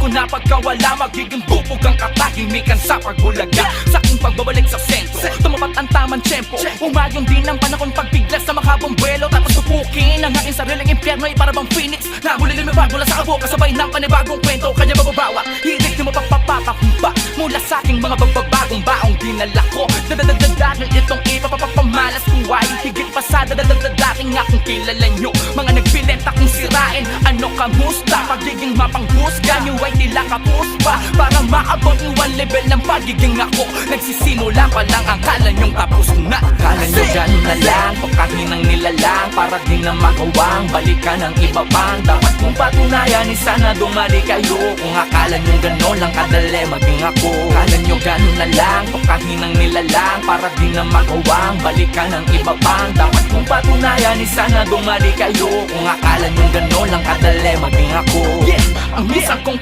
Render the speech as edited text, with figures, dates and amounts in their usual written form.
ko na pagkawala, magiging bubog ang katahimikan sa pagbulaga. Sa aking pagbabalik sa sentro, tumapat ang tamang tempo. Umayon din ang panahon pagbiglas sa makabong buwelo. Tapos tupukin ang aking sariling impyerno ay para bang phoenix na muli lumipad mula sa abo, kasabay ng panibagong kwento. Kaya mababawa, hilig di mapapapakahumba mula sa aking mga pagbabagong baong dinala ko. Dahil itong ipapapamalas ko ay higit pa sa dating akong kilala nyo. Mga nagpilit akong sirain, ano kamusta? Pagiging mapanghusga nyo ay tila kapuspa. Para maabot yung one level ng pagiging ako, nagsisimula pa lang, akala nyong tapos na. Akala nyo ganun na lang, pagkahinang nilalang, para din na magawang balikan ng iba pang dapat kong patunayan, sana dumali kayo. Kung akala nyo ganon lang kadali maging ako. Akala nyo ganun na lang, pagkahinang nilalang, para din na magawang balikan ng iba pang dapat kong patunayan, sana dumali kayo. Kung akala nyo ganon lang kadali maging ako. Ang minsan kong